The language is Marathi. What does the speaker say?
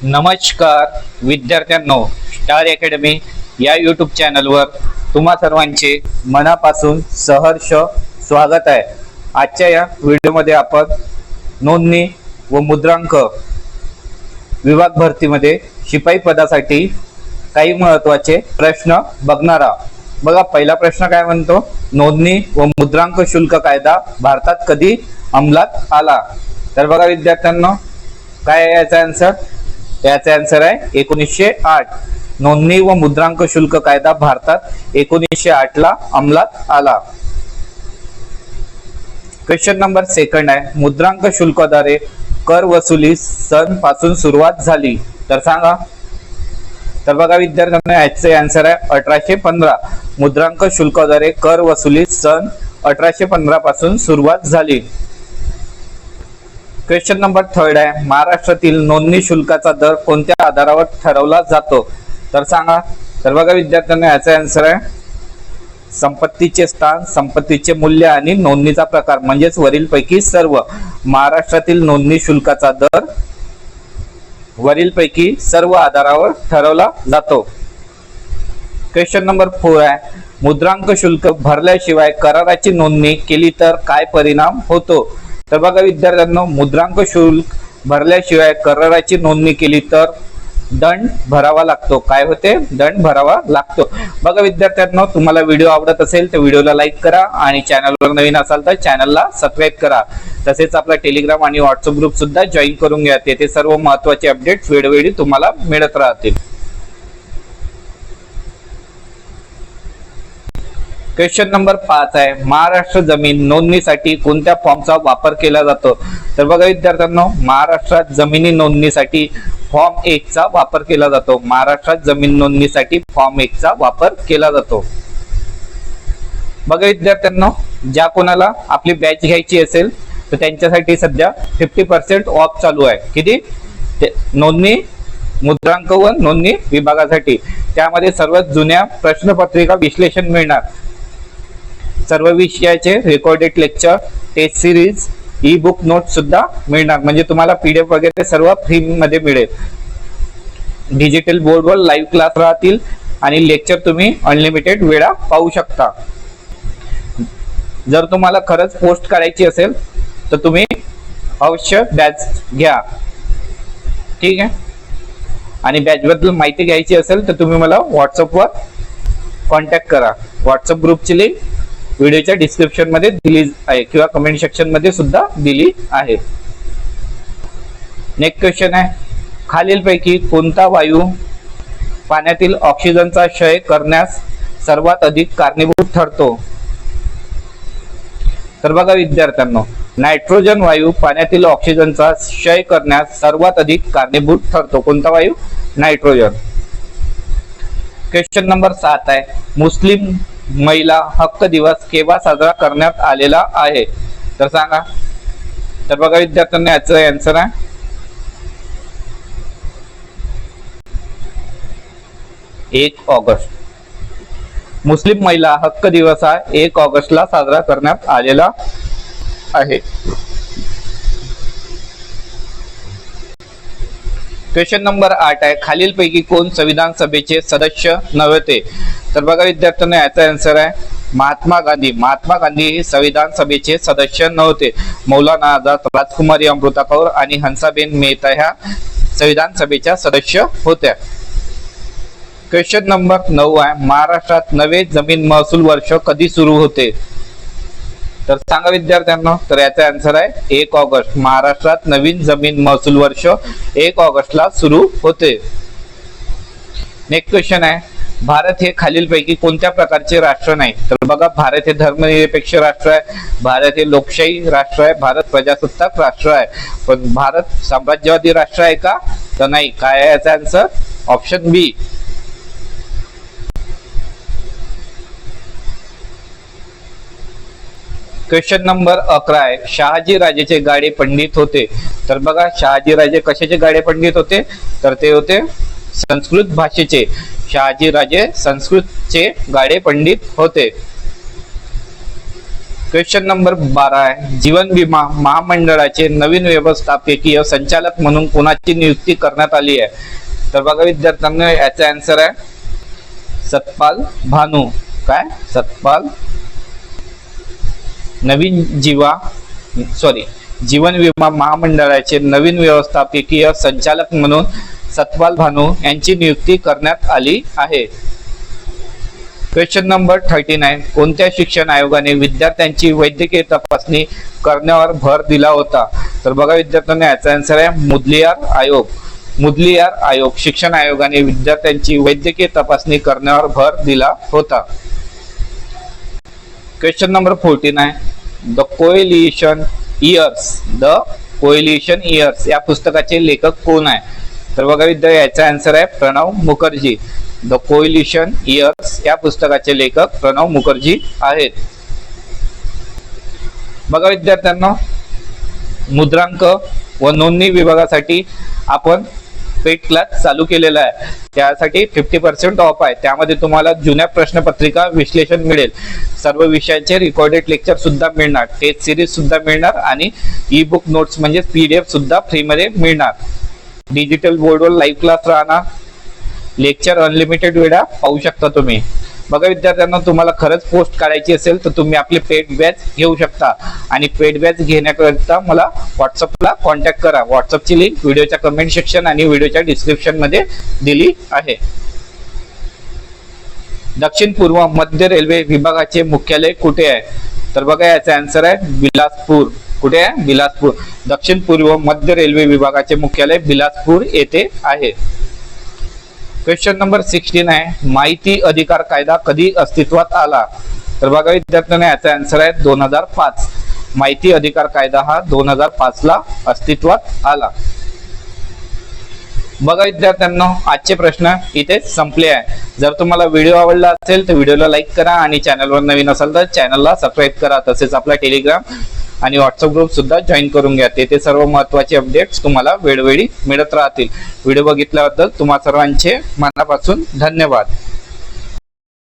नमस्कार विद्यार्थ्यांनो, स्टार अकॅडमी या यूट्यूब चॅनलवर तुम्हा सर्वांचे मनापासून सहर्ष स्वागत आहे। आजच्या या व्हिडिओमध्ये आपण नोंदणी व मुद्रांक विभाग भरतीमध्ये शिपाई पदासाठी काही महत्त्वाचे प्रश्न बघणार आहोत। बघा, पहिला प्रश्न काय म्हणतो, नोंदणी व मुद्रांक शुल्क कायदा भारतात कधी अंमलात आला? तर बघा विद्यार्थ्यांनो, काय आहे याचा आन्सर? याचा आन्सर आहे 1908। नोंदणी व मुद्रांक शुल्क कायदा भारतात 1908 ला अंमलात आला। क्वेश्चन नंबर सेकंड आहे, मुद्रांक शुल्काद्वारे कर वसुली सन पासून सुरुवात झाली? तर सांगा। तर बघा विद्यार्थ्यांनो, याचे आन्सर आहे 1815। मुद्रांक शुल्काद्वारे कर वसुली सन 1815 पासून सुरुवात झाली। क्वेश्चन नंबर थर्ड आहे, महाराष्ट्रातील नोंदणी शुल्काचा दर कोणत्या आधारावर ठरवला जातो? तर सांगा। तर बघा विद्यार्थ्यांनो, याचा आन्सर आहे संपत्तीचे स्थान, संपत्तीचे मूल्य आणि नोंदणीचा प्रकार म्हणजेच वरीलपैकी सर्व। महाराष्ट्रातील नोंदणी शुल्काचा दर वरीलपैकी सर्व आधारावर ठरवला जातो। क्वेश्चन नंबर 4 आहे, मुद्रांक शुल्क भरल्याशिवाय कराराची नोंदणी केली तर काय परिणाम होतो? तर बघा विद्यार्थ्यांनो, मुद्रांक शुल्क भरल्याशिवाय कराराची नोंदणी केली तर दंड भरावा लागतो। काय होते? दंड भरावा लागतो। बघा विद्यार्थ्यांनो, तुम्हाला व्हिडिओ आवडत असेल तर व्हिडिओला लाईक करा आणि चॅनलवर नवीन असाल तर चॅनलला सबस्क्राईब करा। तसेच आपला टेलिग्राम आणि व्हॉट्सअप ग्रुप सुद्धा जॉईन करून घ्या, तेथे सर्व महत्त्वाचे अपडेट्स वेळोवेळी तुम्हाला मिळत राहतील। क्वेश्चन नंबर 5 आहे, महाराष्ट्र जमीन नोंदणीसाठी कोणत्या फॉर्मचा वापर केला जातो? तर बघा विद्यार्थ्यांनो, महाराष्ट्रात जमिनी नोंदणीसाठी फॉर्म 1 चा वापर केला जातो। महाराष्ट्रात जमीन नोंदणीसाठी फॉर्म 1 चा वापर केला जातो। बघा विद्यार्थ्यांनो, ज्या कोणाला आपली बॅच घ्यायची असेल तर त्यांच्यासाठी सध्या 50% ऑफ चालू आहे। किती? नोंदणी मुद्रांक व नोंदणी विभागासाठी। त्यामध्ये सर्वात जुन्या प्रश्नपत्रिका विश्लेषण मिळणार, सर्व विषयाचे recorded lecture, test series, e book note सुद्धा मिळणार। म्हणजे तुम्हाला पीडीएफ वगैरे सर्व फ्री मध्ये मिळेल। डिजिटल बोर्डवर लाईव्ह क्लास राहतील आणि लेक्चर तुम्ही अनलिमिटेड वेळा पाहू शकता। जर तुम्हाला खरंच पोस्ट करायची असेल तर तुम्ही अवश्य बॅच घ्या, ठीक आहे? आणि बॅच बद्दल माहिती घ्यायची असेल तर तुम्ही मला व्हॉट्सअपवर कॉन्टॅक्ट करा। व्हॉट्सअप ग्रुपची लिंक व्हिडिओच्या डिस्क्रिप्शन मध्ये दिली आहे किंवा कमेंट सेक्शन मध्ये सुद्धा दिली आहे। नेक्स्ट क्वेश्चन आहे, खालीलपैकी कोणता वायू पाण्यातील ऑक्सिजनचा क्षय करण्यास सर्वात अधिक कारणीभूत ठरतो? तर बघा विद्यार्थ्यांनो, नायट्रोजन वायू पाण्यातील ऑक्सिजनचा क्षय करण्यास सर्वात अधिक कारणीभूत ठरतो। कोणता वायू? नायट्रोजन। क्वेश्चन नंबर 7 आहे, मुस्लिम महिला हक्क दिवस केव्हा साजरा करण्यात आलेला आहे? तर सांगा। तर बघा विद्यार्थ्यांना याचा आन्सर आहे 1 ऑगस्ट। मुस्लिम महिला हक्क दिवस हा 1 ऑगस्ट ला साजरा करण्यात आलेला आहे। क्वेश्चन नंबर 8 आहे, खालीलपैकी कोण संविधान सभेचे सदस्य नव्हते? तर बघा विद्यार्थ्यांनो, याचा आन्सर आहे महात्मा गांधी। महात्मा गांधी हे संविधान सभेचे सदस्य नव्हते। मौलाना आझाद, राजकुमारी अमृता कौर आणि हंसाबेन मेहता ह्या संविधान सभेच्या सदस्य होत्या। क्वेश्चन नंबर 9 आहे, महाराष्ट्रात नवे जमीन महसूल वर्ष कधी सुरू होते? तर सांगा विद्यार्थ्यांनो। तर याचा आन्सर आहे 1 ऑगस्ट। महाराष्ट्रात नवीन जमीन महसूल वर्ष 1 ऑगस्ट ला सुरू होते। नेक्स्ट क्वेश्चन आहे, भारत हे खालीलपैकी कोणत्या प्रकारचे राष्ट्र नाही? तर बघा, भारत हे धर्मनिरपेक्ष राष्ट्र आहे, भारत हे लोकशाही राष्ट्र आहे, भारत प्रजासत्ताक राष्ट्र आहे। पण भारत साम्राज्यवादी राष्ट्र आहे का? तर नाही। काय आहे याचा आन्सर? ऑप्शन बी। क्वेश्चन नंबर 11 आहे, शहाजी राजेचे गाडे पंडित होते? तर बघा, शहाजी राजे कशाचे गाडे पंडित होते? तर ते होते संस्कृत भाषेचे। शहाजी राजे संस्कृतचे गाडे पंडित होते। क्वेश्चन नंबर 12 आहे, जीवन विमा महामंडळाचे नवीन व्यवस्थापकीय संचालक म्हणून कोणाची नियुक्ती करण्यात आली आहे? तर बघा विद्यार्थ्यांना याचा आन्सर आहे सतपाल भानू. काय? सतपाल. जीवन विमा महामंडळाचे नवीन व्यवस्थापकीय संचालक म्हणून सतपाल भानू यांची नियुक्ती करण्यात आली आहे. क्वेश्चन नंबर 39, कोणत्या शिक्षण आयोगाने विद्यार्थ्यांची वैद्यकीय तपासणी करण्यावर भर दिला होता? तर बघा विद्यार्थ्यांना याचा आन्सर आहे मुदलियार आयोग. मुदलियार आयोग शिक्षण आयोगाने विद्यार्थ्यांची वैद्यकीय तपासणी करण्यावर भर दिला होता. क्वेश्चन नंबर 14 आहे, द कोएलिशन इयर्स या पुस्तकाचे लेखक कोण आहे? तर बघा विद्यार्थी याचा आन्सर आहे Pranab Mukherjee. The coalition years या पुस्तकाचे लेखक प्रणव मुखर्जी आहेत. बघा विद्यार्थ्यांना मुद्रांक व नोंदणी विभागासाठी आपण पेड क्लास चालू केलेला आहे. त्यासाठी 50% ऑफ आहे. त्यामध्ये तुम्हाला जुन्या प्रश्नपत्रिका विश्लेषण मिळेल, सर्व विषयांचे रिकॉर्डेड लेक्चर सुद्धा मिळणार, टेस्ट सिरीज सुद्धा मिळणार आणि ई बुक नोट्स म्हणजे PDF सुद्धा फ्री मध्ये मिळणार. डिजिटल बोर्डवर लाईव्ह क्लास राहणार, लेक्चर अनलिमिटेड वेळा पाहू शकता तुम्ही. बघा विद्यार्थ्यांना तुम्हाला खरंच पोस्ट काढायची असेल तर तुम्ही आपली पेड बॅच घेऊ शकता आणि पेड बॅच घेण्याकरिता मला व्हॉट्सअपला कॉन्टॅक्ट करा. व्हॉट्सअपची लिंक व्हिडिओच्या कमेंट सेक्शन आणि व्हिडिओच्या डिस्क्रिप्शन मध्ये दिली आहे. दक्षिण पूर्व मध्य रेल्वे विभागाचे मुख्यालय कुठे आहे? तर बघा याचा आन्सर आहे बिलासपूर. कुठे आहे? बिलासपूर. दक्षिण पूर्व मध्य रेल्वे विभागाचे मुख्यालय बिलासपूर येथे आहे. क्वेश्चन नंबर 16 आहे, माहिती अधिकार कायदा कधी अस्तित्वात आला? तर बघा विद्यार्थ्यांना याचा आन्सर आहे 2005. माहिती अधिकार कायदा हा 2005 ला अस्तित्वात आला. बघा विद्यार्थ्यांना आजचे प्रश्न इथे संपले आहे. जर तुम्हाला व्हिडिओ आवडला असेल तर व्हिडिओला लाईक करा आणि चॅनलवर नवीन असाल तर चॅनलला सबस्क्राईब करा. तसेच आपला टेलिग्राम आणि व्हॉट्सअप ग्रुप सुद्धा जॉईन करून घ्या. तेथे सर्व महत्त्वाचे अपडेट्स तुम्हाला वेळोवेळी मिळत राहतील. व्हिडिओ बघितल्याबद्दल तुम्हा सर्वांचे मनापासून धन्यवाद.